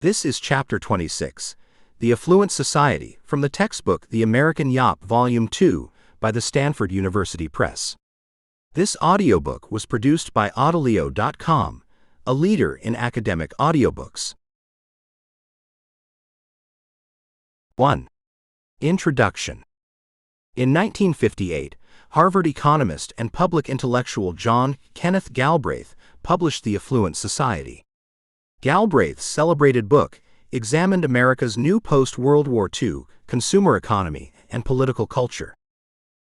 This is Chapter 26, The Affluent Society, from the textbook The American Yawp, Volume 2, by the Stanford University Press. This audiobook was produced by Audileo.com, a leader in academic audiobooks. 1. Introduction. In 1958, Harvard economist and public intellectual John Kenneth Galbraith published The Affluent Society. Galbraith's celebrated book examined America's new post-World War II consumer economy and political culture.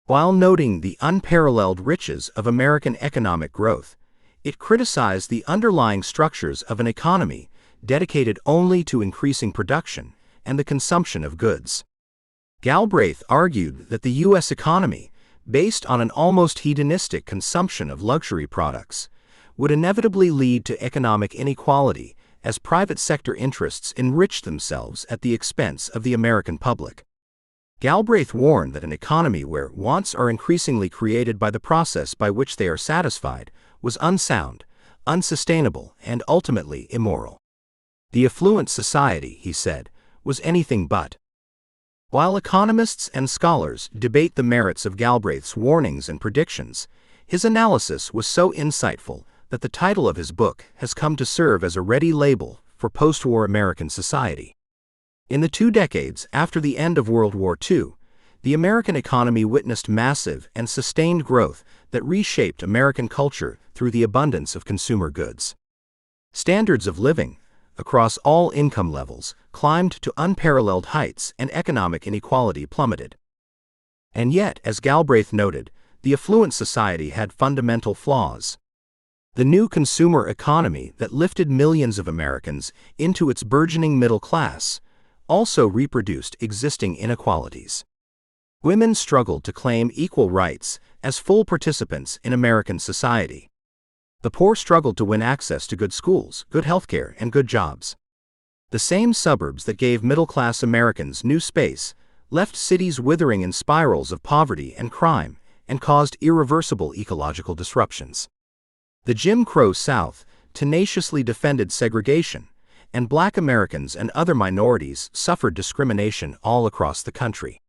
While noting the unparalleled riches of American economic growth, it criticized the underlying structures of an economy dedicated only to increasing production and the consumption of goods. Galbraith argued that the U.S. economy, based on an almost hedonistic consumption of luxury products, would inevitably lead to economic inequality as private sector interests enriched themselves at the expense of the American public. Galbraith warned that an economy where wants are increasingly created by the process by which they are satisfied was unsound, unsustainable, and ultimately immoral. The affluent society, he said, was anything but. While economists and scholars debate the merits of Galbraith's warnings and predictions, his analysis was so insightful that the title of his book has come to serve as a ready label for post-war American society. In the 2 decades after the end of World War II, the American economy witnessed massive and sustained growth that reshaped American culture through the abundance of consumer goods. Standards of living, across all income levels, climbed to unparalleled heights and economic inequality plummeted. And yet, as Galbraith noted, the affluent society had fundamental flaws. The new consumer economy that lifted millions of Americans into its burgeoning middle class also reproduced existing inequalities. Women struggled to claim equal rights as full participants in American society. The poor struggled to win access to good schools, good healthcare, and good jobs. The same suburbs that gave middle-class Americans new space left cities withering in spirals of poverty and crime and caused irreversible ecological disruptions. The Jim Crow South tenaciously defended segregation, and Black Americans and other minorities suffered discrimination all across the country.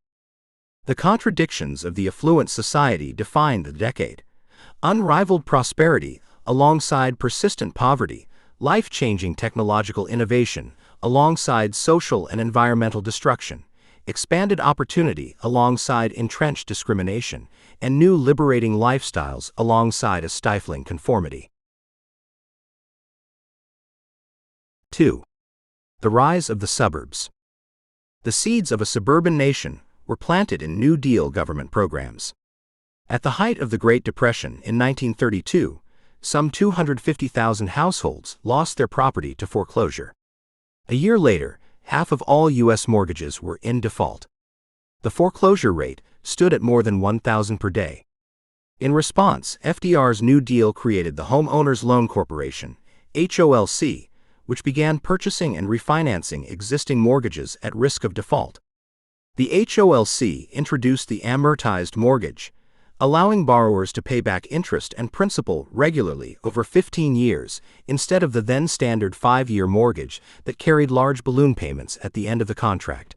The contradictions of the affluent society defined the decade. Unrivaled prosperity alongside persistent poverty, life-changing technological innovation alongside social and environmental destruction, expanded opportunity alongside entrenched discrimination, and new liberating lifestyles alongside a stifling conformity. 2. The rise of the suburbs. The seeds of a suburban nation were planted in New Deal government programs. At the height of the Great Depression in 1932, some 250,000 households lost their property to foreclosure. A year later, half of all U.S. mortgages were in default. The foreclosure rate stood at more than 1,000 per day. In response, FDR's New Deal created the Homeowners Loan Corporation, HOLC, which began purchasing and refinancing existing mortgages at risk of default. The HOLC introduced the amortized mortgage, allowing borrowers to pay back interest and principal regularly over 15 years instead of the then-standard 5-year mortgage that carried large balloon payments at the end of the contract.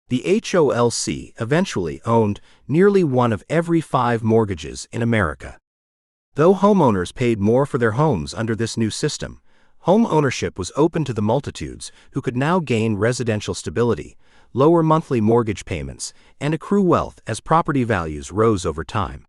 The HOLC eventually owned nearly 1 of every 5 mortgages in America. Though homeowners paid more for their homes under this new system, home ownership was open to the multitudes who could now gain residential stability, lower monthly mortgage payments, and accrue wealth as property values rose over time.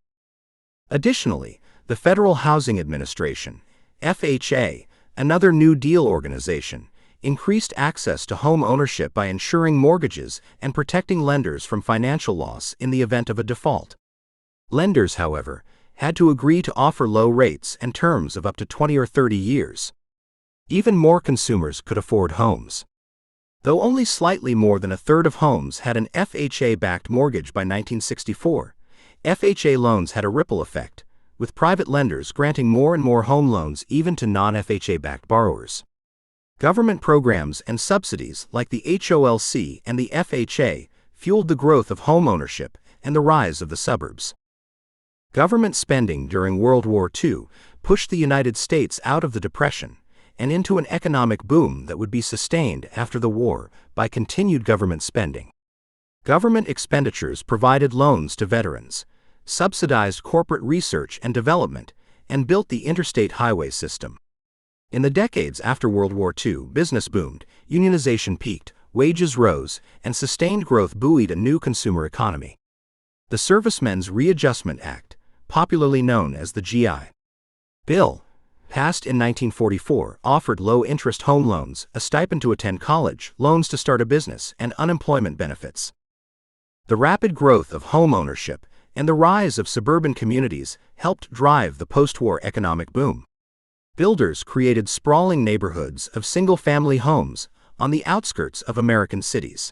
Additionally, the Federal Housing Administration, FHA, another New Deal organization, increased access to home ownership by insuring mortgages and protecting lenders from financial loss in the event of a default. Lenders, however, had to agree to offer low rates and terms of up to 20 or 30 years. Even more consumers could afford homes. Though only slightly more than a third of homes had an FHA-backed mortgage by 1964, FHA loans had a ripple effect, with private lenders granting more and more home loans even to non-FHA-backed borrowers. Government programs and subsidies like the HOLC and the FHA fueled the growth of home ownership and the rise of the suburbs. Government spending during World War II pushed the United States out of the Depression and into an economic boom that would be sustained after the war by continued government spending. Government expenditures provided loans to veterans, subsidized corporate research and development, and built the interstate highway system. In the decades after World War II, business boomed, unionization peaked, wages rose, and sustained growth buoyed a new consumer economy. The Servicemen's Readjustment Act, popularly known as the GI Bill, passed in 1944, offered low-interest home loans, a stipend to attend college, loans to start a business, and unemployment benefits. The rapid growth of home ownership and the rise of suburban communities helped drive the post-war economic boom. Builders created sprawling neighborhoods of single-family homes on the outskirts of American cities.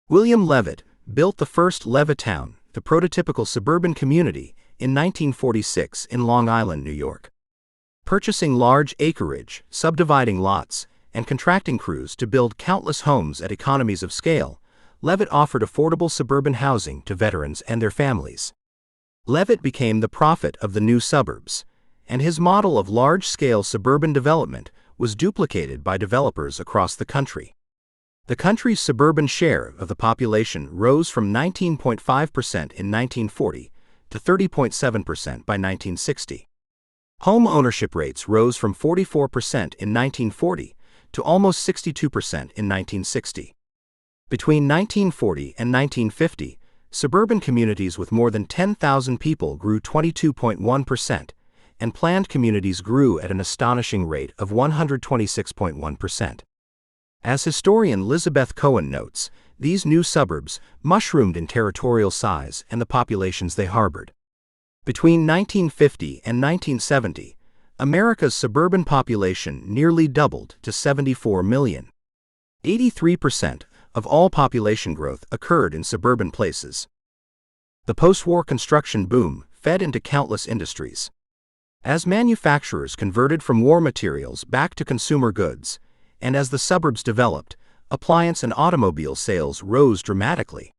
William Levitt built the first Levittown, the prototypical suburban community, in 1946 in Long Island, New York. Purchasing large acreage, subdividing lots, and contracting crews to build countless homes at economies of scale, Levitt offered affordable suburban housing to veterans and their families. Levitt became the prophet of the new suburbs, and his model of large-scale suburban development was duplicated by developers across the country. The country's suburban share of the population rose from 19.5% in 1940 to 30.7% by 1960. Home ownership rates rose from 44% in 1940 to almost 62% in 1960. Between 1940 and 1950, suburban communities with more than 10,000 people grew 22.1%, and planned communities grew at an astonishing rate of 126.1%. As historian Lizabeth Cohen notes, these new suburbs mushroomed in territorial size and the populations they harbored. Between 1950 and 1970, America's suburban population nearly doubled to 74 million. 83% of all population growth occurred in suburban places. The post-war construction boom fed into countless industries. As manufacturers converted from war materials back to consumer goods, and as the suburbs developed, appliance and automobile sales rose dramatically.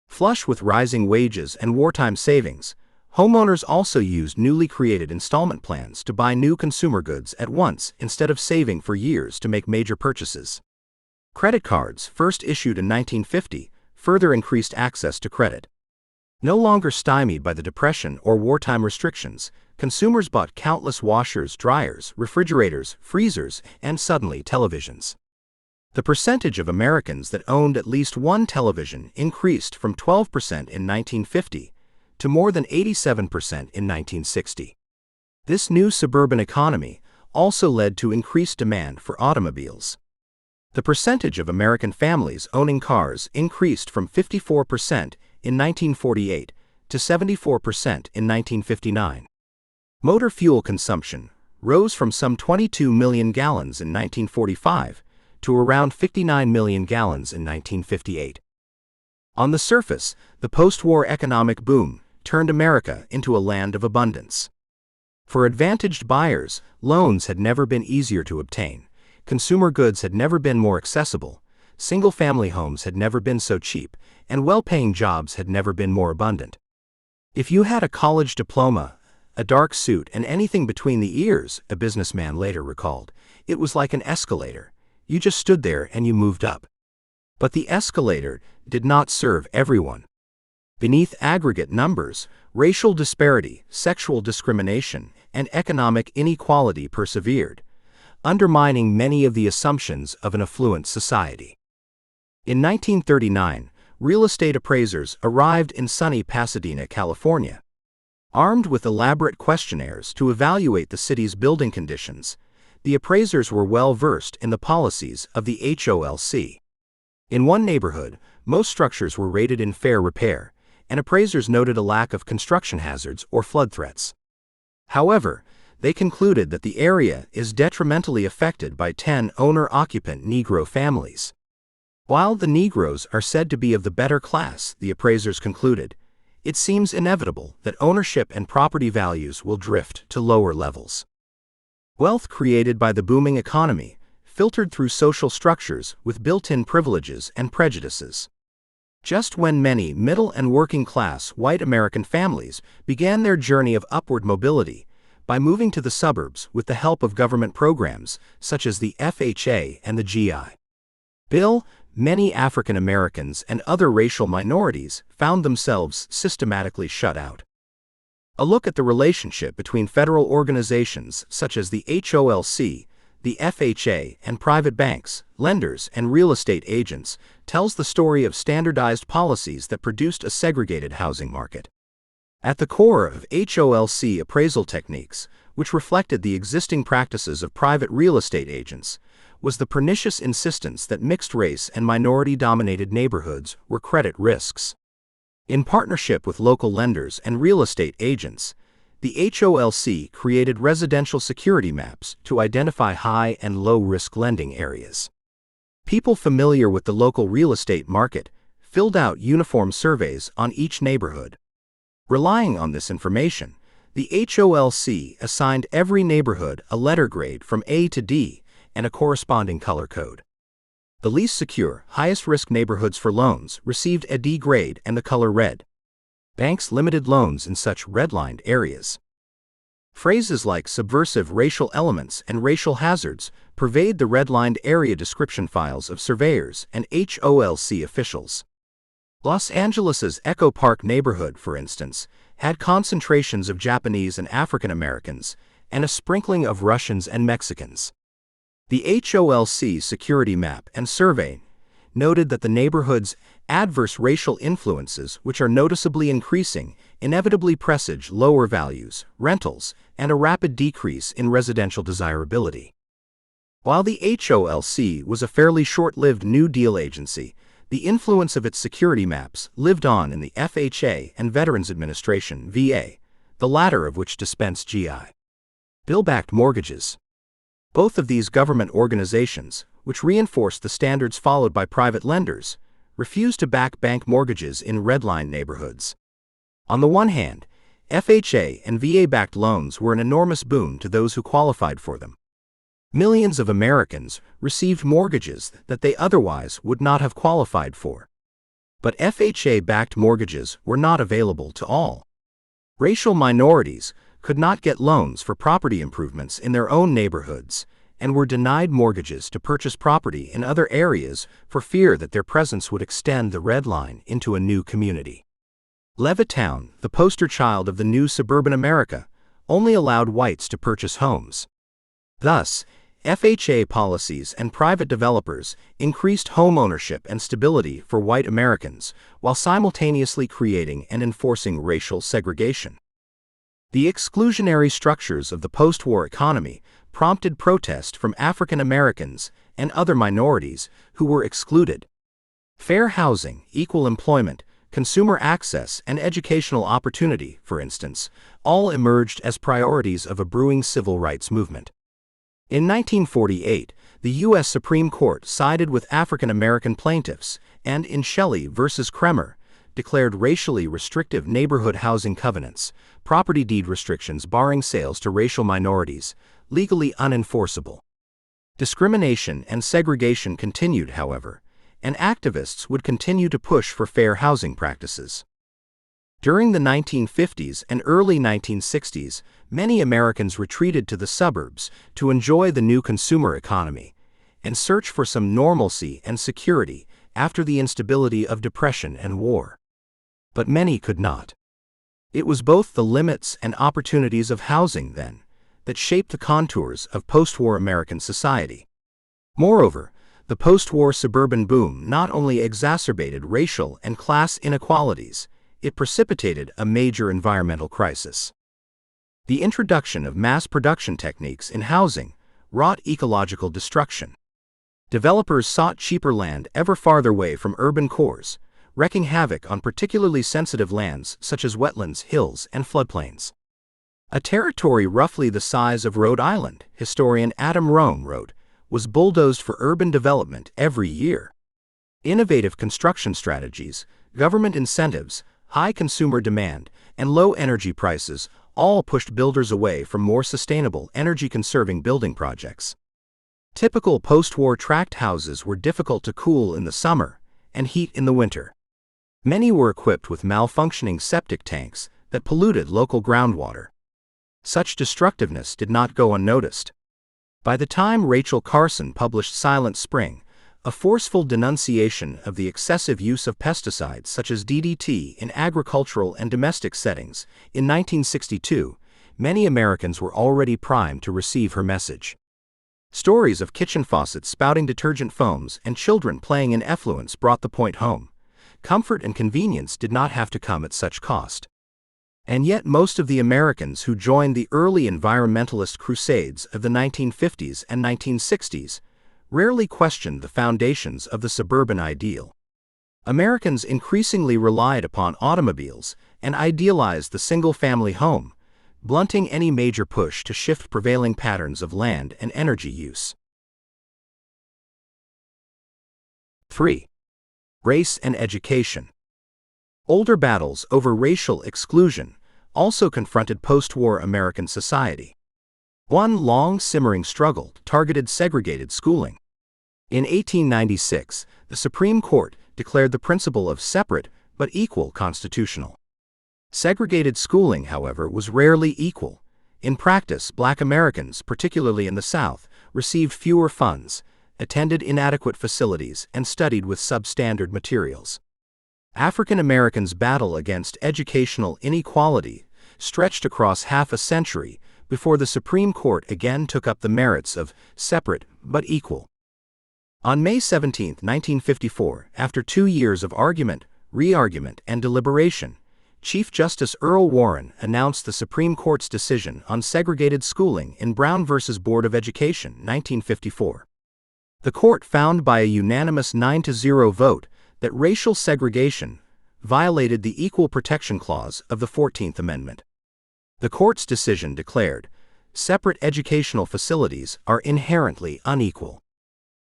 Flush with rising wages and wartime savings, homeowners also used newly created installment plans to buy new consumer goods at once instead of saving for years to make major purchases. Credit cards, first issued in 1950, further increased access to credit. No longer stymied by the Depression or wartime restrictions, consumers bought countless washers, dryers, refrigerators, freezers, and suddenly televisions. The percentage of Americans that owned at least one television increased from 12% in 1950 to more than 87% in 1960. This new suburban economy also led to increased demand for automobiles. The percentage of American families owning cars increased from 54% in 1948 to 74% in 1959. Motor fuel consumption rose from some 22 million gallons in 1945 to around 59 million gallons in 1958. On the surface, the post-war economic boom turned America into a land of abundance. For advantaged buyers, loans had never been easier to obtain, consumer goods had never been more accessible, single-family homes had never been so cheap, and well-paying jobs had never been more abundant. If you had a college diploma, a dark suit, and anything between the ears, a businessman later recalled, it was like an escalator. You just stood there and you moved up. But the escalator did not serve everyone. Beneath aggregate numbers, racial disparity, sexual discrimination, and economic inequality persevered, undermining many of the assumptions of an affluent society. In 1939, real estate appraisers arrived in sunny Pasadena, California. Armed with elaborate questionnaires to evaluate the city's building conditions, the appraisers were well versed in the policies of the HOLC. In one neighborhood, most structures were rated in fair repair, and appraisers noted a lack of construction hazards or flood threats. However, they concluded that the area is detrimentally affected by 10 owner-occupant Negro families. While the Negroes are said to be of the better class, the appraisers concluded, it seems inevitable that ownership and property values will drift to lower levels. Wealth created by the booming economy filtered through social structures with built-in privileges and prejudices. Just when many middle and working-class white American families began their journey of upward mobility, by moving to the suburbs with the help of government programs such as the FHA and the GI Bill. Many African Americans and other racial minorities found themselves systematically shut out. A look at the relationship between federal organizations such as the HOLC, the FHA, and private banks, lenders, and real estate agents tells the story of standardized policies that produced a segregated housing market. At the core of HOLC appraisal techniques, which reflected the existing practices of private real estate agents, was the pernicious insistence that mixed-race and minority-dominated neighborhoods were credit risks. In partnership with local lenders and real estate agents, the HOLC created residential security maps to identify high and low-risk lending areas. People familiar with the local real estate market filled out uniform surveys on each neighborhood. Relying on this information, the HOLC assigned every neighborhood a letter grade from A to D and a corresponding color code. The least secure, highest-risk neighborhoods for loans received a D grade and the color red. Banks limited loans in such redlined areas. Phrases like subversive racial elements and racial hazards pervade the redlined area description files of surveyors and HOLC officials. Los Angeles's Echo Park neighborhood, for instance, had concentrations of Japanese and African Americans and a sprinkling of Russians and Mexicans. The HOLC security map and survey noted that the neighborhood's adverse racial influences, which are noticeably increasing, inevitably presage lower values, rentals, and a rapid decrease in residential desirability. While the HOLC was a fairly short-lived New Deal agency, the influence of its security maps lived on in the FHA and Veterans Administration (VA), the latter of which dispensed GI Bill-backed mortgages. Both of these government organizations, which reinforced the standards followed by private lenders, refused to back bank mortgages in redline neighborhoods. On the one hand, FHA and VA-backed loans were an enormous boon to those who qualified for them. Millions of Americans received mortgages that they otherwise would not have qualified for. But FHA-backed mortgages were not available to all. Racial minorities could not get loans for property improvements in their own neighborhoods and were denied mortgages to purchase property in other areas for fear that their presence would extend the red line into a new community. Levittown, the poster child of the new suburban America, only allowed whites to purchase homes. Thus, FHA policies and private developers increased home ownership and stability for white Americans while simultaneously creating and enforcing racial segregation. The exclusionary structures of the post-war economy prompted protest from African Americans and other minorities who were excluded. Fair housing, equal employment, consumer access, and educational opportunity, for instance, all emerged as priorities of a brewing civil rights movement. In 1948, the U.S. Supreme Court sided with African American plaintiffs and, in Shelley v. Kremer, declared racially restrictive neighborhood housing covenants, property deed restrictions barring sales to racial minorities, legally unenforceable. Discrimination and segregation continued, however, and activists would continue to push for fair housing practices. During the 1950s and early 1960s, many Americans retreated to the suburbs to enjoy the new consumer economy and search for some normalcy and security after the instability of depression and war. But many could not. It was both the limits and opportunities of housing, then, that shaped the contours of post-war American society. Moreover, the post-war suburban boom not only exacerbated racial and class inequalities, it precipitated a major environmental crisis. The introduction of mass production techniques in housing wrought ecological destruction. Developers sought cheaper land ever farther away from urban cores, wreaking havoc on particularly sensitive lands such as wetlands, hills, and floodplains. A territory roughly the size of Rhode Island, historian Adam Rome wrote, was bulldozed for urban development every year. Innovative construction strategies, government incentives, high consumer demand, and low energy prices all pushed builders away from more sustainable, energy-conserving building projects. Typical post-war tract houses were difficult to cool in the summer and heat in the winter. Many were equipped with malfunctioning septic tanks that polluted local groundwater. Such destructiveness did not go unnoticed. By the time Rachel Carson published Silent Spring, a forceful denunciation of the excessive use of pesticides such as DDT in agricultural and domestic settings, in 1962, many Americans were already primed to receive her message. Stories of kitchen faucets spouting detergent foams and children playing in effluents brought the point home. Comfort and convenience did not have to come at such cost. And yet most of the Americans who joined the early environmentalist crusades of the 1950s and 1960s rarely questioned the foundations of the suburban ideal. Americans increasingly relied upon automobiles and idealized the single-family home, blunting any major push to shift prevailing patterns of land and energy use. 3. Race and education. Older battles over racial exclusion also confronted post-war American society. One long simmering struggle targeted segregated schooling. In 1896, the Supreme Court declared the principle of separate but equal constitutional. Segregated schooling, however, was rarely equal. In practice, Black Americans, particularly in the South, received fewer funds, attended inadequate facilities, and studied with substandard materials. African Americans' battle against educational inequality stretched across half a century before the Supreme Court again took up the merits of separate but equal. On May 17, 1954, after 2 years of argument, re-argument, and deliberation, Chief Justice Earl Warren announced the Supreme Court's decision on segregated schooling in Brown v. Board of Education, 1954. The court found by a unanimous 9-0 vote that racial segregation violated the Equal Protection Clause of the 14th Amendment. The court's decision declared, separate educational facilities are inherently unequal.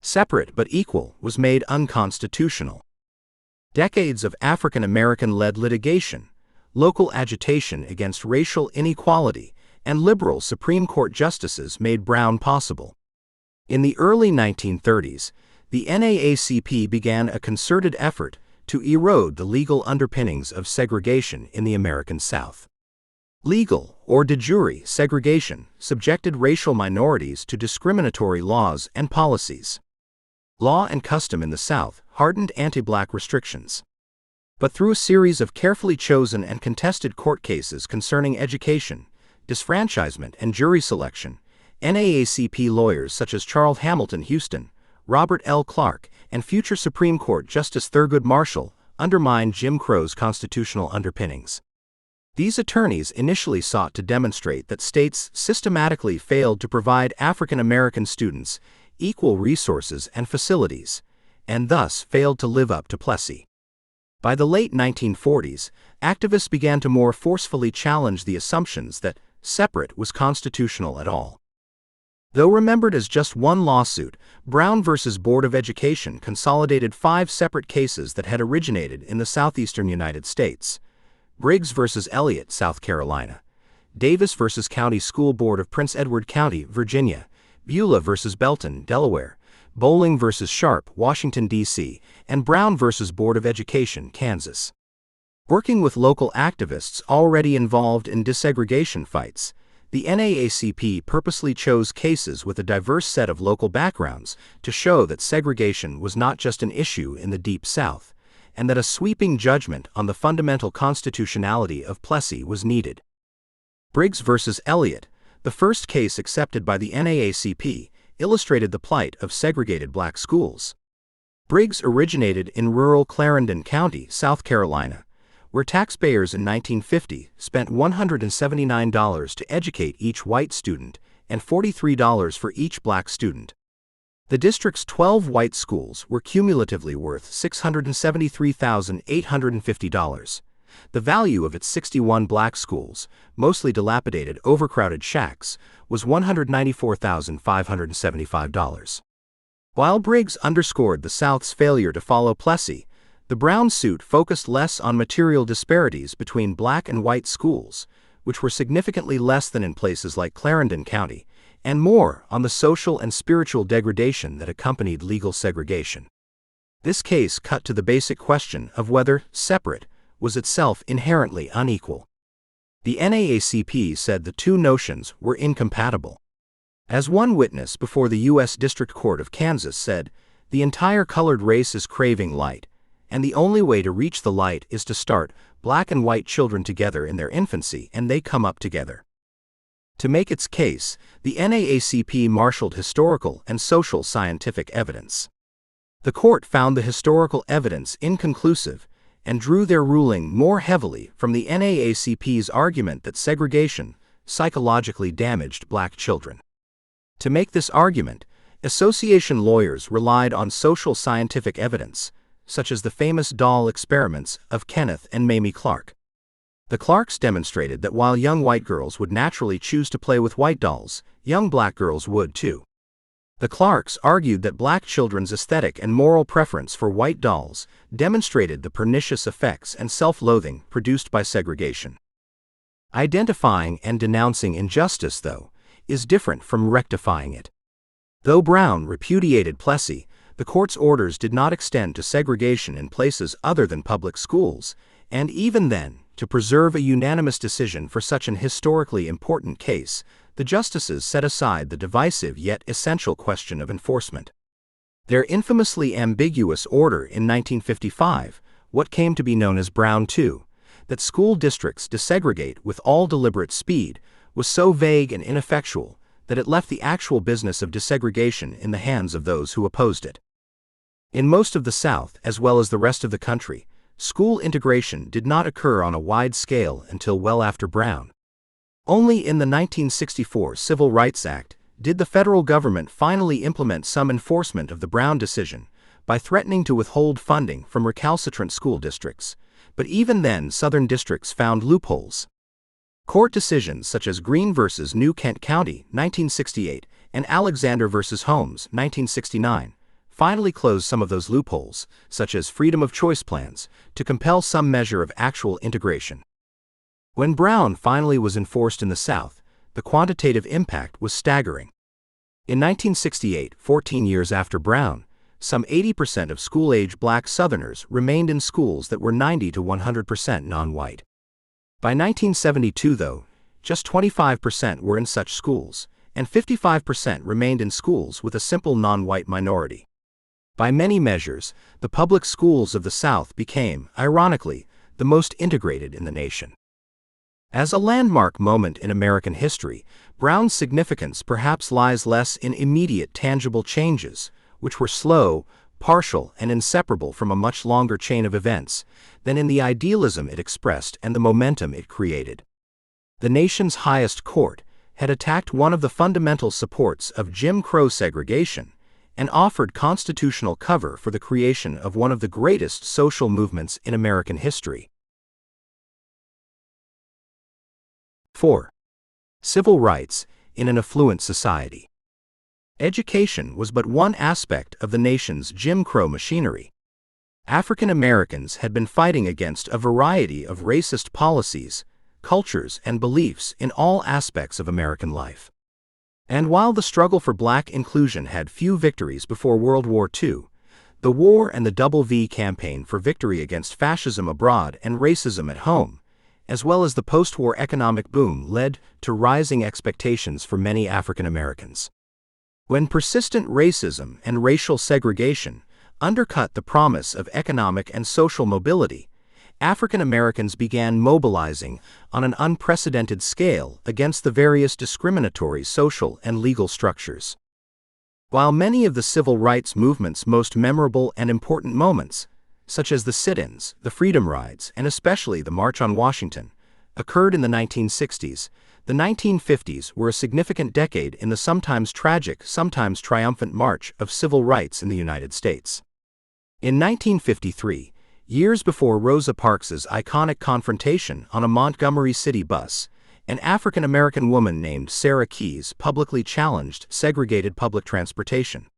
Separate but equal was made unconstitutional. Decades of African American-led litigation, local agitation against racial inequality, and liberal Supreme Court justices made Brown possible. In the early 1930s, the NAACP began a concerted effort to erode the legal underpinnings of segregation in the American South. Legal, or de jure, segregation subjected racial minorities to discriminatory laws and policies. Law and custom in the South hardened anti-Black restrictions. But through a series of carefully chosen and contested court cases concerning education, disfranchisement, and jury selection, NAACP lawyers such as Charles Hamilton Houston, Robert L. Clark, and future Supreme Court Justice Thurgood Marshall undermined Jim Crow's constitutional underpinnings. These attorneys initially sought to demonstrate that states systematically failed to provide African American students equal resources and facilities, and thus failed to live up to Plessy. By the late 1940s, activists began to more forcefully challenge the assumptions that separate was constitutional at all. Though remembered as just one lawsuit, Brown v. Board of Education consolidated 5 separate cases that had originated in the southeastern United States: Briggs v. Elliott, South Carolina; Davis v. County School Board of Prince Edward County, Virginia; Beulah v. Belton, Delaware; Bowling v. Sharp, Washington, D.C., and Brown v. Board of Education, Kansas. Working with local activists already involved in desegregation fights, the NAACP purposely chose cases with a diverse set of local backgrounds to show that segregation was not just an issue in the Deep South, and that a sweeping judgment on the fundamental constitutionality of Plessy was needed. Briggs v. Elliott, the first case accepted by the NAACP, illustrated the plight of segregated Black schools. Briggs originated in rural Clarendon County, South Carolina, where taxpayers in 1950 spent $179 to educate each white student and $43 for each Black student. The district's 12 white schools were cumulatively worth $673,850. The value of its 61 Black schools, mostly dilapidated, overcrowded shacks, was $194,575. While Briggs underscored the South's failure to follow Plessy, the Brown suit focused less on material disparities between Black and white schools, which were significantly less than in places like Clarendon County, and more on the social and spiritual degradation that accompanied legal segregation. This case cut to the basic question of whether separate was itself inherently unequal. The NAACP said the two notions were incompatible. As one witness before the U.S. District Court of Kansas said, "The entire colored race is craving light, and the only way to reach the light is to start black and white children together in their infancy and they come up together." To make its case, the NAACP marshaled historical and social scientific evidence. The court found the historical evidence inconclusive and drew their ruling more heavily from the NAACP's argument that segregation psychologically damaged black children. To make this argument, association lawyers relied on social scientific evidence, such as the famous doll experiments of Kenneth and Mamie Clark. The Clarks demonstrated that while young white girls would naturally choose to play with white dolls, young black girls would too. The Clarks argued that black children's aesthetic and moral preference for white dolls demonstrated the pernicious effects and self-loathing produced by segregation. Identifying and denouncing injustice, though, is different from rectifying it. Though Brown repudiated Plessy, the court's orders did not extend to segregation in places other than public schools, and even then, to preserve a unanimous decision for such an historically important case, the justices set aside the divisive yet essential question of enforcement. Their infamously ambiguous order in 1955, what came to be known as Brown II, that school districts desegregate with all deliberate speed, was so vague and ineffectual that it left the actual business of desegregation in the hands of those who opposed it. In most of the South, as well as the rest of the country, school integration did not occur on a wide scale until well after Brown. Only in the 1964 Civil Rights Act did the federal government finally implement some enforcement of the Brown decision by threatening to withhold funding from recalcitrant school districts, but even then Southern districts found loopholes. Court decisions such as Green v. New Kent County, 1968, and Alexander v. Holmes, 1969, finally closed some of those loopholes, such as freedom of choice plans, to compel some measure of actual integration. When Brown finally was enforced in the South, the quantitative impact was staggering. In 1968, 14 years after Brown, some 80% of school-age black Southerners remained in schools that were 90 to 100% non-white. By 1972, though, just 25% were in such schools, and 55% remained in schools with a simple non-white minority. By many measures, the public schools of the South became, ironically, the most integrated in the nation. As a landmark moment in American history, Brown's significance perhaps lies less in immediate tangible changes, which were slow, partial, and inseparable from a much longer chain of events, than in the idealism it expressed and the momentum it created. The nation's highest court had attacked one of the fundamental supports of Jim Crow segregation and offered constitutional cover for the creation of one of the greatest social movements in American history. 4. Civil rights in an affluent society. Education was but one aspect of the nation's Jim Crow machinery. African Americans had been fighting against a variety of racist policies, cultures, and beliefs in all aspects of American life. And while the struggle for black inclusion had few victories before World War II, the war and the Double V campaign for victory against fascism abroad and racism at home, as well as the post-war economic boom, led to rising expectations for many African Americans. When persistent racism and racial segregation undercut the promise of economic and social mobility, African Americans began mobilizing on an unprecedented scale against the various discriminatory social and legal structures. While many of the civil rights movement's most memorable and important moments, such as the sit-ins, the Freedom Rides, and especially the March on Washington, occurred in the 1960s, the 1950s were a significant decade in the sometimes tragic, sometimes triumphant march of civil rights in the United States. In 1953, years before Rosa Parks's iconic confrontation on a Montgomery City bus, an African-American woman named Sarah Keyes publicly challenged segregated public transportation.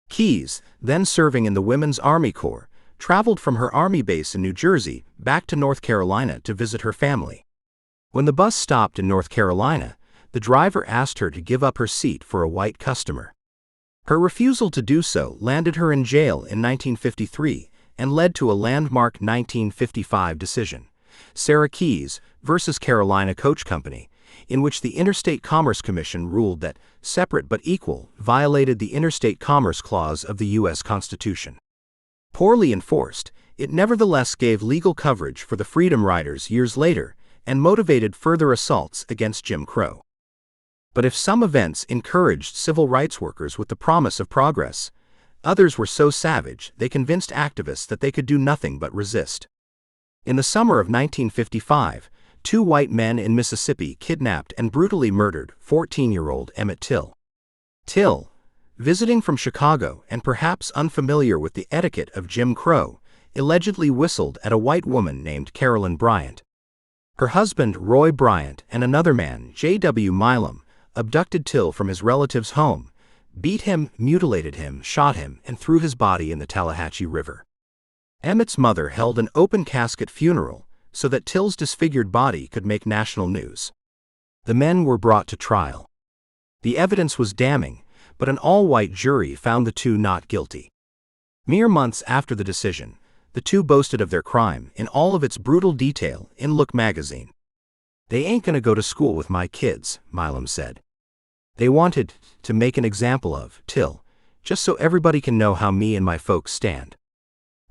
Keyes, then serving in the Women's Army Corps, traveled from her Army base in New Jersey back to North Carolina to visit her family. When the bus stopped in North Carolina, the driver asked her to give up her seat for a white customer. Her refusal to do so landed her in jail in 1953 and led to a landmark 1955 decision, Sarah Keyes versus Carolina Coach Company, in which the Interstate Commerce Commission ruled that separate but equal violated the Interstate Commerce Clause of the U.S. Constitution. Poorly enforced, it nevertheless gave legal coverage for the Freedom Riders years later and motivated further assaults against Jim Crow. But if some events encouraged civil rights workers with the promise of progress, others were so savage they convinced activists that they could do nothing but resist. In the summer of 1955, 2 white men in Mississippi kidnapped and brutally murdered 14-year-old Emmett Till. Till, visiting from Chicago and perhaps unfamiliar with the etiquette of Jim Crow, allegedly whistled at a white woman named Carolyn Bryant. Her husband, Roy Bryant, and another man, J.W. Milam, abducted Till from his relative's home, beat him, mutilated him, shot him, and threw his body in the Tallahatchie River. Emmett's mother held an open casket funeral so that Till's disfigured body could make national news. The men were brought to trial. The evidence was damning, but an all-white jury found the 2 not guilty. Mere months after the decision, the 2 boasted of their crime in all of its brutal detail in Look magazine. "They ain't gonna go to school with my kids," Milam said. They wanted to make an example of Till, just so everybody can know how me and my folks stand.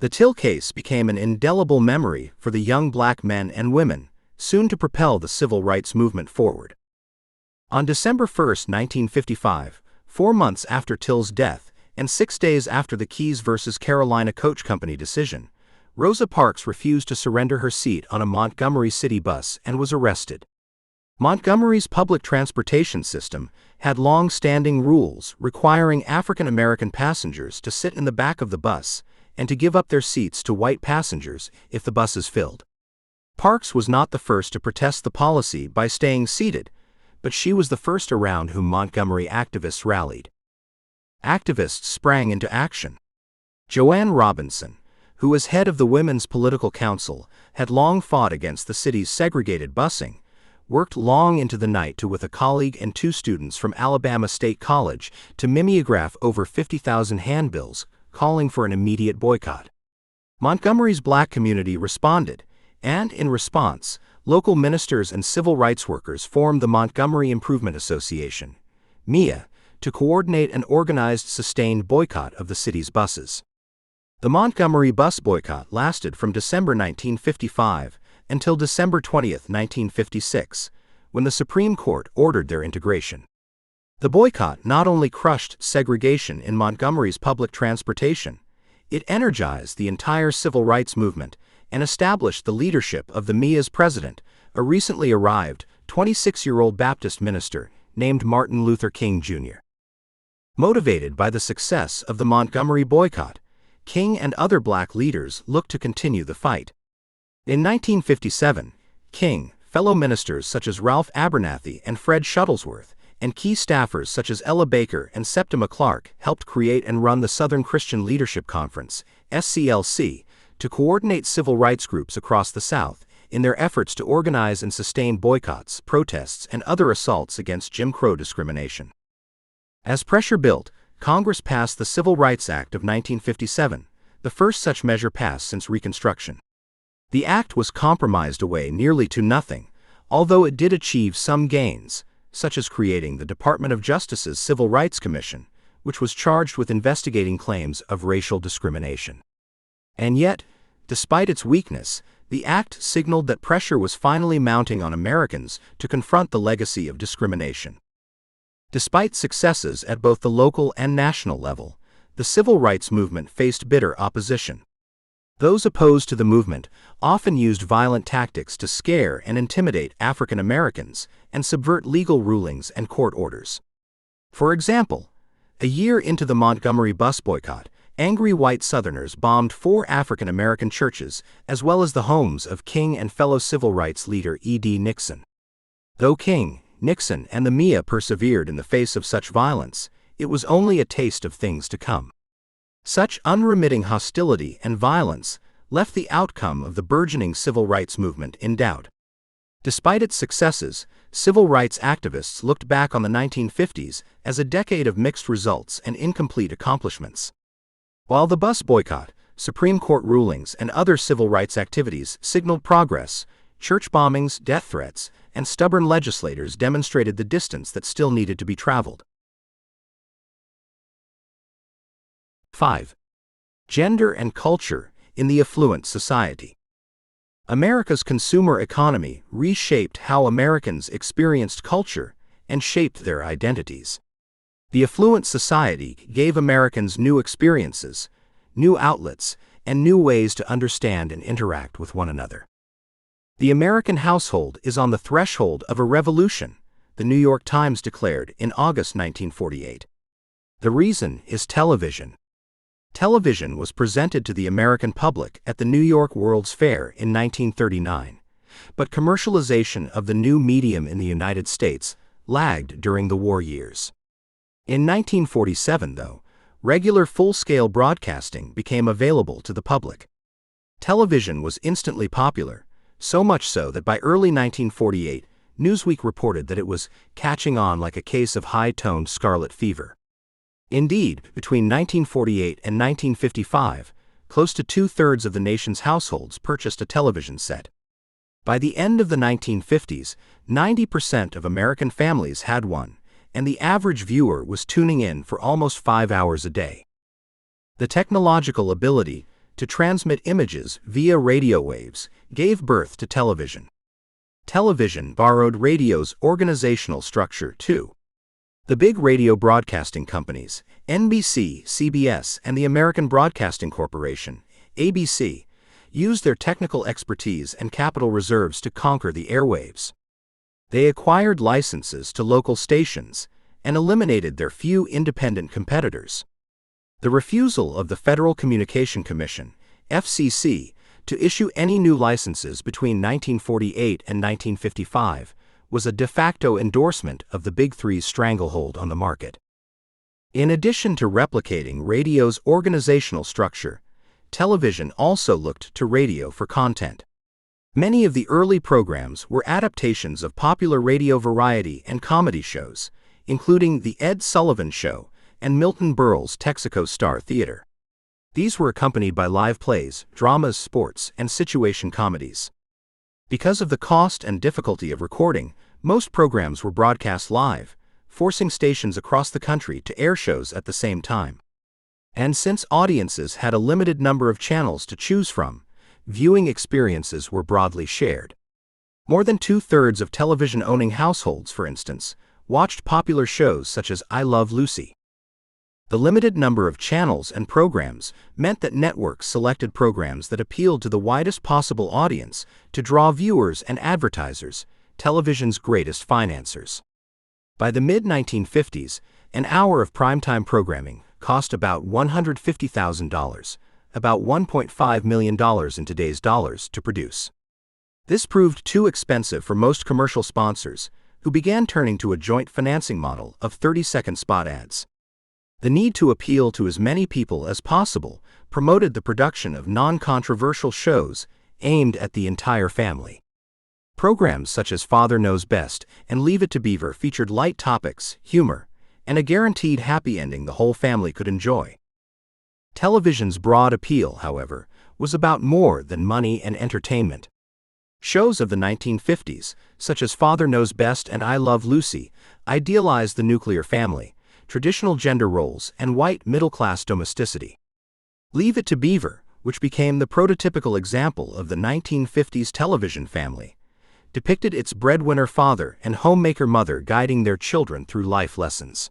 The Till case became an indelible memory for the young black men and women, soon to propel the civil rights movement forward. On December 1, 1955, 4 months after Till's death and 6 days after the Keyes versus Carolina Coach Company decision, Rosa Parks refused to surrender her seat on a Montgomery City bus and was arrested. Montgomery's public transportation system had long-standing rules requiring African American passengers to sit in the back of the bus and to give up their seats to white passengers if the bus is filled. Parks was not the first to protest the policy by staying seated, but she was the first around whom Montgomery activists rallied. Activists sprang into action. Joanne Robinson, who was head of the Women's Political Council, had long fought against the city's segregated busing, worked long into the night with a colleague and 2 students from Alabama State College to mimeograph over 50,000 handbills calling for an immediate boycott. Montgomery's black community responded, and in response, local ministers and civil rights workers formed the Montgomery Improvement Association, MIA, to coordinate an organized, sustained boycott of the city's buses. The Montgomery bus boycott lasted from December 1955 until December 20, 1956, when the Supreme Court ordered their integration. The boycott not only crushed segregation in Montgomery's public transportation, it energized the entire civil rights movement and established the leadership of the MIA's president, a recently arrived 26-year-old Baptist minister named Martin Luther King Jr. Motivated by the success of the Montgomery boycott, King and other black leaders looked to continue the fight. In 1957, King, fellow ministers such as Ralph Abernathy and Fred Shuttlesworth, and key staffers such as Ella Baker and Septima Clark helped create and run the Southern Christian Leadership Conference, SCLC, to coordinate civil rights groups across the South in their efforts to organize and sustain boycotts, protests, and other assaults against Jim Crow discrimination. As pressure built, Congress passed the Civil Rights Act of 1957, the first such measure passed since Reconstruction. The act was compromised away nearly to nothing, although it did achieve some gains, such as creating the Department of Justice's Civil Rights Commission, which was charged with investigating claims of racial discrimination. And yet, despite its weakness, the act signaled that pressure was finally mounting on Americans to confront the legacy of discrimination. Despite successes at both the local and national level, the civil rights movement faced bitter opposition. Those opposed to the movement often used violent tactics to scare and intimidate African Americans and subvert legal rulings and court orders. For example, a year into the Montgomery bus boycott, angry white Southerners bombed 4 African American churches as well as the homes of King and fellow civil rights leader E.D. Nixon. Though King, Nixon, and the MIA persevered in the face of such violence, it was only a taste of things to come. Such unremitting hostility and violence left the outcome of the burgeoning civil rights movement in doubt. Despite its successes, civil rights activists looked back on the 1950s as a decade of mixed results and incomplete accomplishments. While the bus boycott, Supreme Court rulings, and other civil rights activities signaled progress. Church bombings, death threats, and stubborn legislators demonstrated the distance that still needed to be traveled. 5. Gender and culture in the affluent society. America's consumer economy reshaped how Americans experienced culture and shaped their identities. The affluent society gave Americans new experiences, new outlets, and new ways to understand and interact with one another. The American household is on the threshold of a revolution, the New York Times declared in August 1948. The reason is television. Television was presented to the American public at the New York World's Fair in 1939, but commercialization of the new medium in the United States lagged during the war years. In 1947, though, regular full-scale broadcasting became available to the public. Television was instantly popular, so much so that by early 1948, Newsweek reported that it was catching on like a case of high-toned scarlet fever. Indeed, between 1948 and 1955, close to two-thirds of the nation's households purchased a television set. By the end of the 1950s, 90% of American families had one, and the average viewer was tuning in for almost 5 hours a day. The technological ability to transmit images via radio waves gave birth to television. Television borrowed radio's organizational structure, too. The big radio broadcasting companies, NBC, CBS, and the American Broadcasting Corporation, ABC, used their technical expertise and capital reserves to conquer the airwaves. They acquired licenses to local stations and eliminated their few independent competitors. The refusal of the Federal Communication Commission, FCC, to issue any new licenses between 1948 and 1955 was a de facto endorsement of the Big Three's stranglehold on the market. In addition to replicating radio's organizational structure, television also looked to radio for content. Many of the early programs were adaptations of popular radio variety and comedy shows, including The Ed Sullivan Show and Milton Berle's Texaco Star Theater. These were accompanied by live plays, dramas, sports, and situation comedies. Because of the cost and difficulty of recording, most programs were broadcast live, forcing stations across the country to air shows at the same time. And since audiences had a limited number of channels to choose from, viewing experiences were broadly shared. More than two-thirds of television-owning households, for instance, watched popular shows such as I Love Lucy. The limited number of channels and programs meant that networks selected programs that appealed to the widest possible audience to draw viewers and advertisers, television's greatest financiers. By the mid-1950s, an hour of primetime programming cost about $150,000, about $1.5 million in today's dollars, to produce. This proved too expensive for most commercial sponsors, who began turning to a joint financing model of 30-second spot ads. The need to appeal to as many people as possible promoted the production of non-controversial shows aimed at the entire family. Programs such as Father Knows Best and Leave It to Beaver featured light topics, humor, and a guaranteed happy ending the whole family could enjoy. Television's broad appeal, however, was about more than money and entertainment. Shows of the 1950s, such as Father Knows Best and I Love Lucy, idealized the nuclear family, traditional gender roles, and white middle-class domesticity. Leave It to Beaver, which became the prototypical example of the 1950s television family, depicted its breadwinner father and homemaker mother guiding their children through life lessons.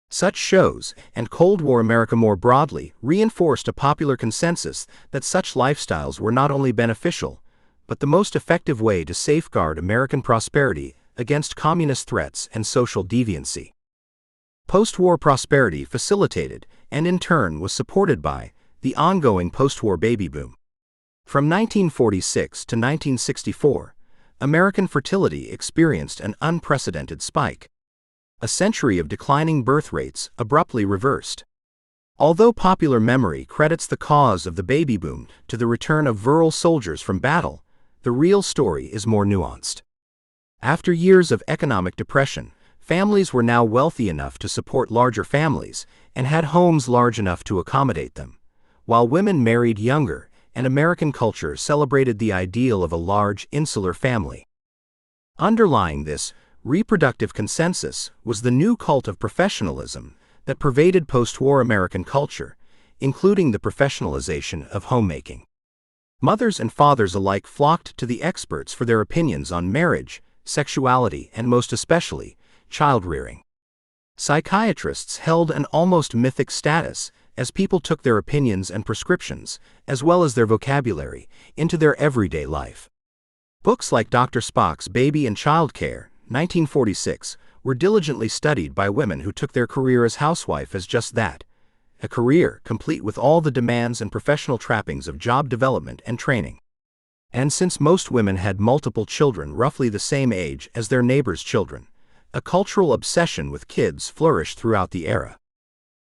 Such shows, and Cold War America more broadly, reinforced a popular consensus that such lifestyles were not only beneficial, but the most effective way to safeguard American prosperity against communist threats and social deviancy. Post-war prosperity facilitated, and in turn was supported by, the ongoing post-war baby boom. From 1946 to 1964, American fertility experienced an unprecedented spike. A century of declining birth rates abruptly reversed. Although popular memory credits the cause of the baby boom to the return of virile soldiers from battle, the real story is more nuanced. After years of economic depression, families were now wealthy enough to support larger families and had homes large enough to accommodate them, while women married younger, and American culture celebrated the ideal of a large, insular family. Underlying this reproductive consensus was the new cult of professionalism that pervaded post-war American culture, including the professionalization of homemaking. Mothers and fathers alike flocked to the experts for their opinions on marriage, sexuality, and most especially, child-rearing. Psychiatrists held an almost mythic status as people took their opinions and prescriptions, as well as their vocabulary, into their everyday life. Books like Dr. Spock's Baby and Child Care, 1946, were diligently studied by women who took their career as housewife as just that, a career complete with all the demands and professional trappings of job development and training. And since most women had multiple children roughly the same age as their neighbors' children, a cultural obsession with kids flourished throughout the era.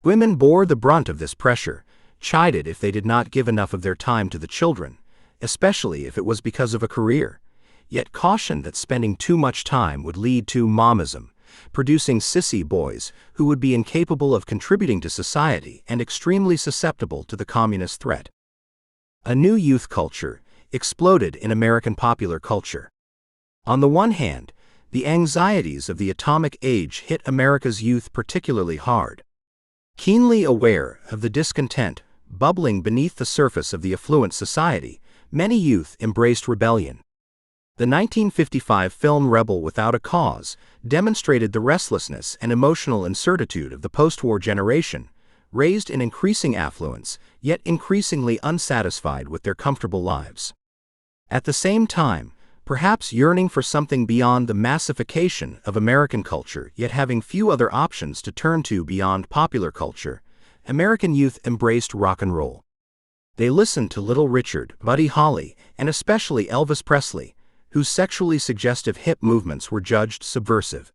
Women bore the brunt of this pressure, chided if they did not give enough of their time to the children, especially if it was because of a career, yet cautioned that spending too much time would lead to momism, producing sissy boys who would be incapable of contributing to society and extremely susceptible to the communist threat. A new youth culture exploded in American popular culture. On the one hand, the anxieties of the atomic age hit America's youth particularly hard. Keenly aware of the discontent bubbling beneath the surface of the affluent society, many youth embraced rebellion. The 1955 film Rebel Without a Cause demonstrated the restlessness and emotional incertitude of the post-war generation, raised in increasing affluence, yet increasingly unsatisfied with their comfortable lives. At the same time, perhaps yearning for something beyond the massification of American culture, yet having few other options to turn to beyond popular culture, American youth embraced rock and roll. They listened to Little Richard, Buddy Holly, and especially Elvis Presley, whose sexually suggestive hip movements were judged subversive.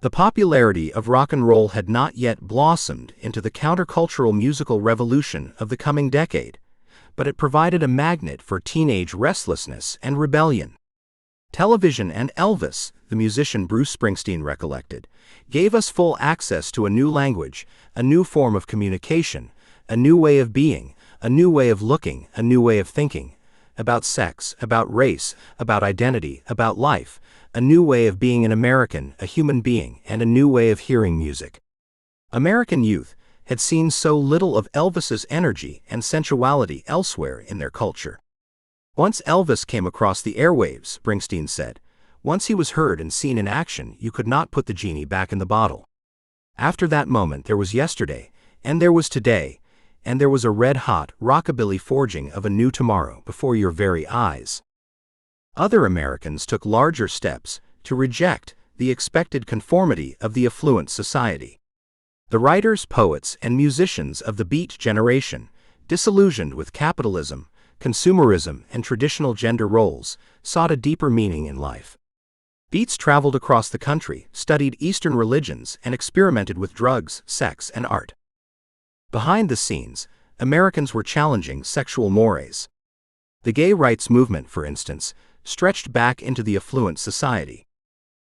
The popularity of rock and roll had not yet blossomed into the countercultural musical revolution of the coming decade, but it provided a magnet for teenage restlessness and rebellion. Television and Elvis, the musician Bruce Springsteen recollected, gave us full access to a new language, a new form of communication, a new way of being, a new way of looking, a new way of thinking, about sex, about race, about identity, about life, a new way of being an American, a human being, and a new way of hearing music. American youth had seen so little of Elvis's energy and sensuality elsewhere in their culture. Once Elvis came across the airwaves, Springsteen said, once he was heard and seen in action, you could not put the genie back in the bottle. After that moment there was yesterday, and there was today, and there was a red-hot, rockabilly forging of a new tomorrow before your very eyes. Other Americans took larger steps to reject the expected conformity of the affluent society. The writers, poets, and musicians of the Beat generation, disillusioned with capitalism, consumerism, and traditional gender roles, sought a deeper meaning in life. Beats traveled across the country, studied Eastern religions, and experimented with drugs, sex, and art. Behind the scenes, Americans were challenging sexual mores. The gay rights movement, for instance, stretched back into the affluent society.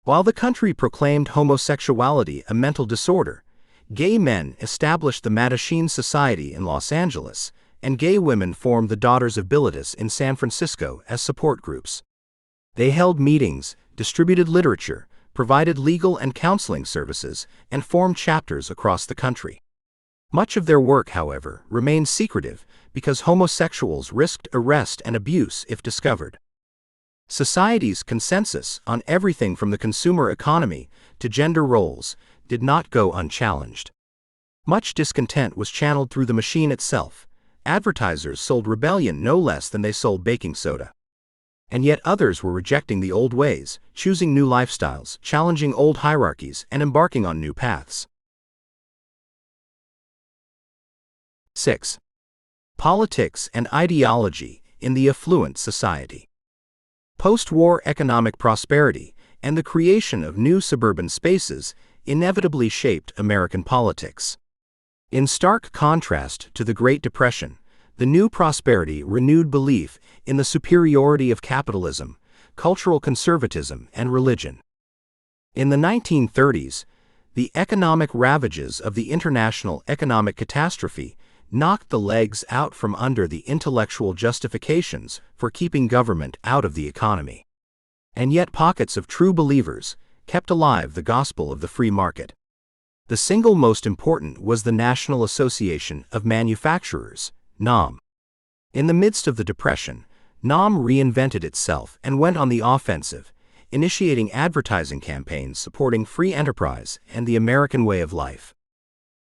While the country proclaimed homosexuality a mental disorder, gay men established the Mattachine Society in Los Angeles, and gay women formed the Daughters of Bilitis in San Francisco as support groups. They held meetings, distributed literature, provided legal and counseling services, and formed chapters across the country. Much of their work, however, remained secretive because homosexuals risked arrest and abuse if discovered. Society's consensus on everything from the consumer economy to gender roles did not go unchallenged. Much discontent was channeled through the machine itself. Advertisers sold rebellion no less than they sold baking soda. And yet others were rejecting the old ways, choosing new lifestyles, challenging old hierarchies, and embarking on new paths. 6. Politics and ideology in the affluent society. Post-war economic prosperity and the creation of new suburban spaces inevitably shaped American politics. In stark contrast to the Great Depression, the new prosperity renewed belief in the superiority of capitalism, cultural conservatism, and religion. In the 1930s, the economic ravages of the international economic catastrophe knocked the legs out from under the intellectual justifications for keeping government out of the economy. And yet pockets of true believers kept alive the gospel of the free market. The single most important was the National Association of Manufacturers, NAM. In the midst of the Depression, NAM reinvented itself and went on the offensive, initiating advertising campaigns supporting free enterprise and the American way of life.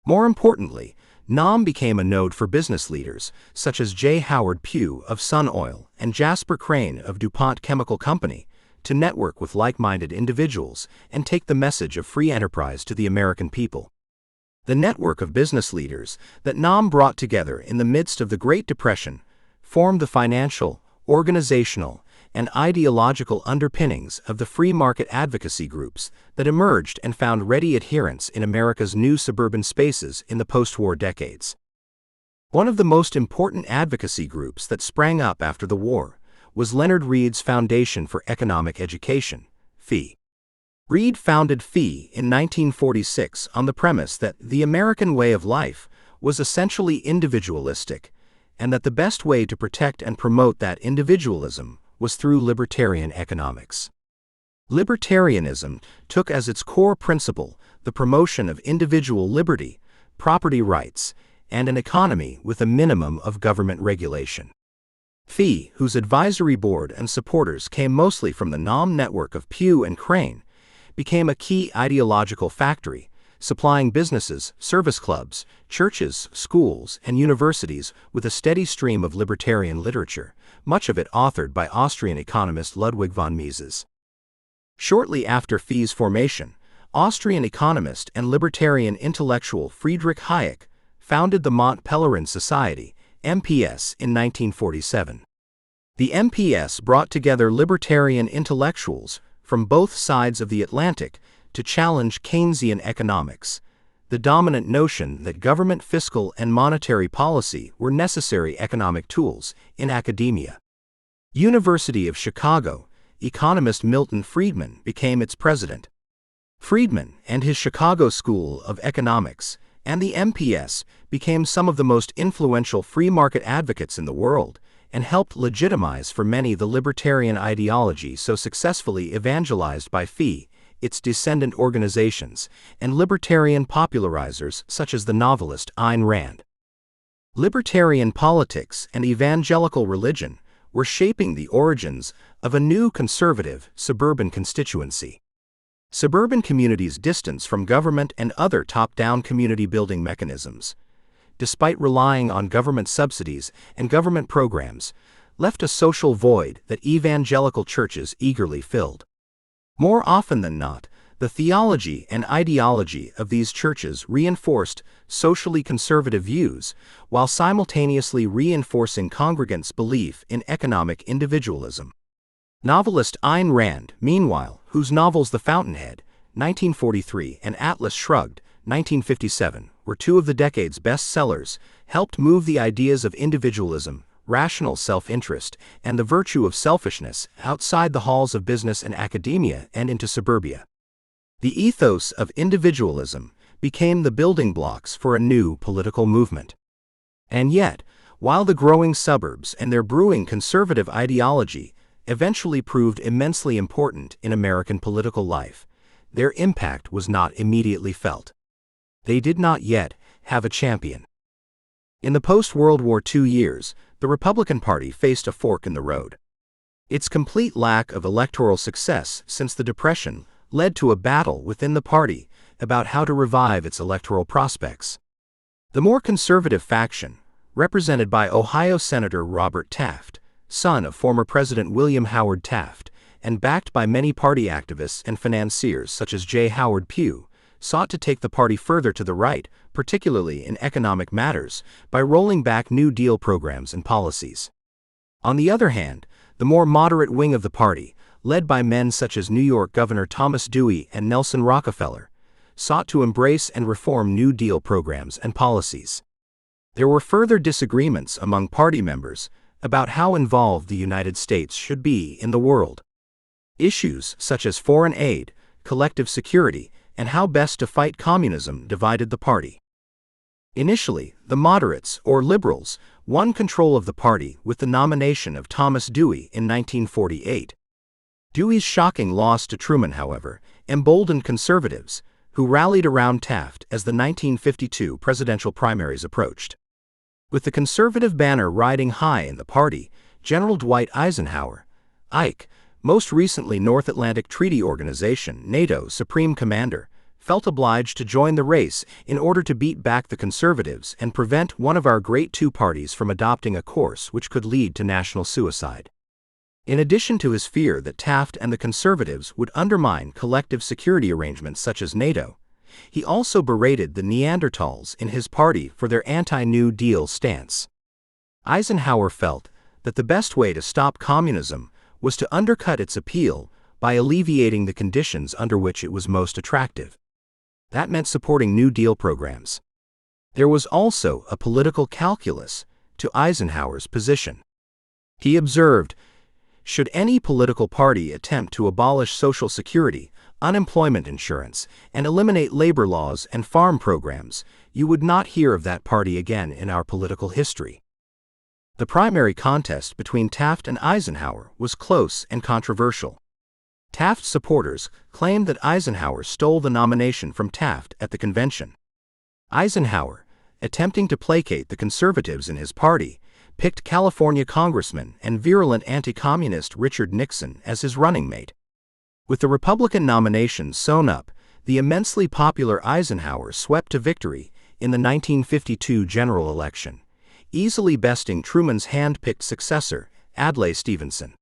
More importantly, NAM became a node for business leaders such as J. Howard Pugh of Sun Oil and Jasper Crane of DuPont Chemical Company to network with like-minded individuals and take the message of free enterprise to the American people. The network of business leaders that NAM brought together in the midst of the Great Depression formed the financial, organizational, and ideological underpinnings of the free market advocacy groups that emerged and found ready adherents in America's new suburban spaces in the post-war decades. One of the most important advocacy groups that sprang up after the war was Leonard Read's Foundation for Economic Education, FEE. Read founded FEE in 1946 on the premise that the American way of life was essentially individualistic, and that the best way to protect and promote that individualism was through libertarian economics. Libertarianism took as its core principle the promotion of individual liberty, property rights, and an economy with a minimum of government regulation. FEE, whose advisory board and supporters came mostly from the NAM network of Pugh and Crane, became a key ideological factory, supplying businesses, service clubs, churches, schools, and universities with a steady stream of libertarian literature, much of it authored by Austrian economist Ludwig von Mises. Shortly after FEE's formation, Austrian economist and libertarian intellectual Friedrich Hayek founded the Mont Pelerin Society, MPS, in 1947. The MPS brought together libertarian intellectuals from both sides of the Atlantic to challenge Keynesian economics, the dominant notion that government fiscal and monetary policy were necessary economic tools in academia. University of Chicago, economist Milton Friedman became its president. Friedman and his Chicago School of Economics and the MPS became some of the most influential free market advocates in the world and helped legitimize for many the libertarian ideology so successfully evangelized by FEE, its descendant organizations, and libertarian popularizers such as the novelist Ayn Rand. Libertarian politics and evangelical religion were shaping the origins of a new conservative suburban constituency. Suburban communities' distance from government and other top-down community-building mechanisms, despite relying on government subsidies and government programs, left a social void that evangelical churches eagerly filled. More often than not, the theology and ideology of these churches reinforced socially conservative views while simultaneously reinforcing congregants' belief in economic individualism. Novelist Ayn Rand, meanwhile, whose novels The Fountainhead, 1943, and Atlas Shrugged, 1957, were two of the decade's bestsellers, helped move the ideas of individualism, rational self-interest, and the virtue of selfishness outside the halls of business and academia and into suburbia. The ethos of individualism became the building blocks for a new political movement. And yet, while the growing suburbs and their brewing conservative ideology eventually proved immensely important in American political life, their impact was not immediately felt. They did not yet have a champion. In the post-World War II years, the Republican Party faced a fork in the road. Its complete lack of electoral success since the Depression led to a battle within the party about how to revive its electoral prospects. The more conservative faction, represented by Ohio Senator Robert Taft, son of former President William Howard Taft, and backed by many party activists and financiers such as J. Howard Pugh, sought to take the party further to the right, particularly in economic matters, by rolling back New Deal programs and policies. On the other hand, the more moderate wing of the party, led by men such as New York Governor Thomas Dewey and Nelson Rockefeller, sought to embrace and reform New Deal programs and policies. There were further disagreements among party members about how involved the United States should be in the world. Issues such as foreign aid, collective security, and how best to fight communism divided the party. Initially, the moderates, or liberals, won control of the party with the nomination of Thomas Dewey in 1948. Dewey's shocking loss to Truman, however, emboldened conservatives, who rallied around Taft as the 1952 presidential primaries approached. With the conservative banner riding high in the party, General Dwight Eisenhower, Ike, most recently North Atlantic Treaty Organization (NATO) Supreme Commander, felt obliged to join the race in order to beat back the conservatives and prevent one of our great two parties from adopting a course which could lead to national suicide. In addition to his fear that Taft and the conservatives would undermine collective security arrangements such as NATO, he also berated the Neanderthals in his party for their anti-New Deal stance. Eisenhower felt that the best way to stop communism was to undercut its appeal by alleviating the conditions under which it was most attractive. That meant supporting New Deal programs. There was also a political calculus to Eisenhower's position. He observed, should any political party attempt to abolish Social Security, unemployment insurance, and eliminate labor laws and farm programs, you would not hear of that party again in our political history. The primary contest between Taft and Eisenhower was close and controversial. Taft's supporters claimed that Eisenhower stole the nomination from Taft at the convention. Eisenhower, attempting to placate the conservatives in his party, picked California Congressman and virulent anti-communist Richard Nixon as his running mate. With the Republican nomination sewn up, the immensely popular Eisenhower swept to victory in the 1952 general election, easily besting Truman's hand-picked successor, Adlai Stevenson.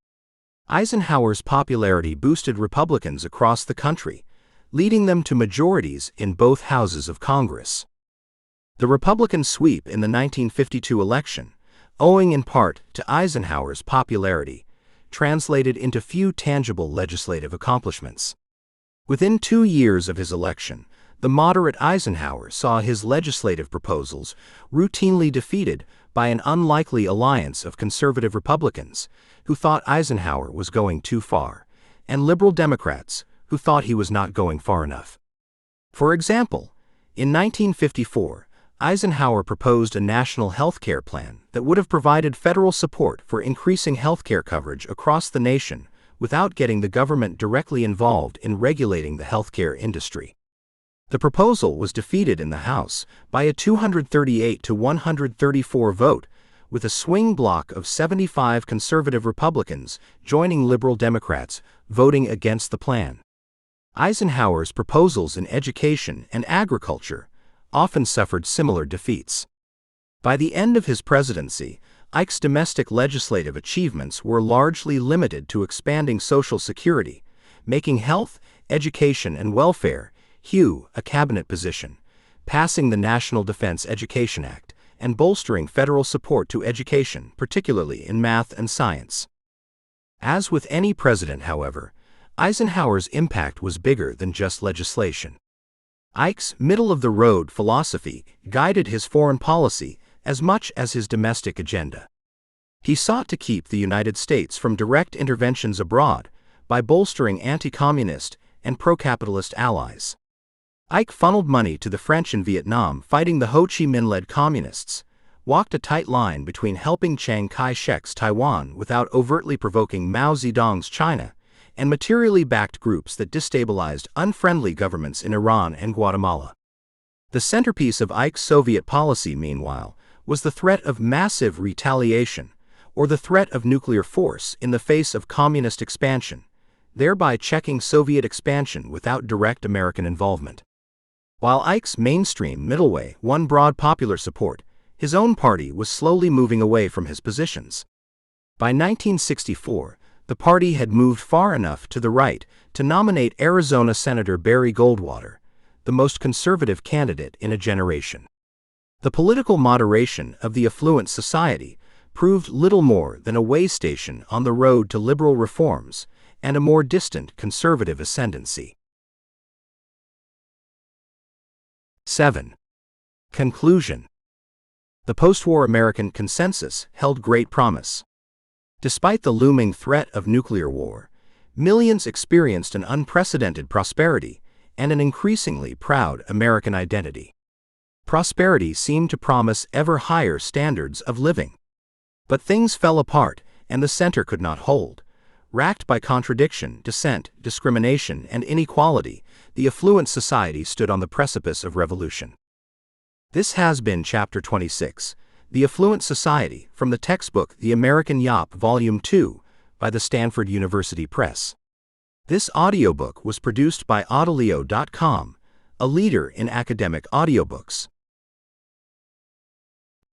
Eisenhower's popularity boosted Republicans across the country, leading them to majorities in both houses of Congress. The Republican sweep in the 1952 election, owing in part to Eisenhower's popularity, translated into few tangible legislative accomplishments. Within 2 years of his election, the moderate Eisenhower saw his legislative proposals routinely defeated by an unlikely alliance of conservative Republicans, who thought Eisenhower was going too far, and liberal Democrats, who thought he was not going far enough. For example, in 1954, Eisenhower proposed a national health care plan that would have provided federal support for increasing health care coverage across the nation without getting the government directly involved in regulating the health care industry. The proposal was defeated in the House by a 238 to 134 vote, with a swing bloc of 75 conservative Republicans joining liberal Democrats voting against the plan. Eisenhower's proposals in education and agriculture often suffered similar defeats. By the end of his presidency, Ike's domestic legislative achievements were largely limited to expanding Social Security, making health, education, and welfare a cabinet position, passing the National Defense Education Act, and bolstering federal support to education, particularly in math and science. As with any president, however, Eisenhower's impact was bigger than just legislation. Ike's middle-of-the-road philosophy guided his foreign policy as much as his domestic agenda. He sought to keep the United States from direct interventions abroad by bolstering anti-communist and pro-capitalist allies. Ike funneled money to the French in Vietnam fighting the Ho Chi Minh-led communists, walked a tight line between helping Chiang Kai-shek's Taiwan without overtly provoking Mao Zedong's China, and materially backed groups that destabilized unfriendly governments in Iran and Guatemala. The centerpiece of Ike's Soviet policy, meanwhile, was the threat of massive retaliation, or the threat of nuclear force in the face of communist expansion, thereby checking Soviet expansion without direct American involvement. While Ike's mainstream middle way won broad popular support, his own party was slowly moving away from his positions. By 1964, the party had moved far enough to the right to nominate Arizona Senator Barry Goldwater, the most conservative candidate in a generation. The political moderation of the affluent society proved little more than a way station on the road to liberal reforms and a more distant conservative ascendancy. 7. Conclusion. The post-war American consensus held great promise. Despite the looming threat of nuclear war, millions experienced an unprecedented prosperity and an increasingly proud American identity. Prosperity seemed to promise ever higher standards of living. But things fell apart, and the center could not hold. Racked by contradiction, dissent, discrimination, and inequality, the affluent society stood on the precipice of revolution. This has been Chapter 26, The Affluent Society, from the textbook The American Yawp, Volume 2, by the Stanford University Press. This audiobook was produced by Audileo.com, a leader in academic audiobooks.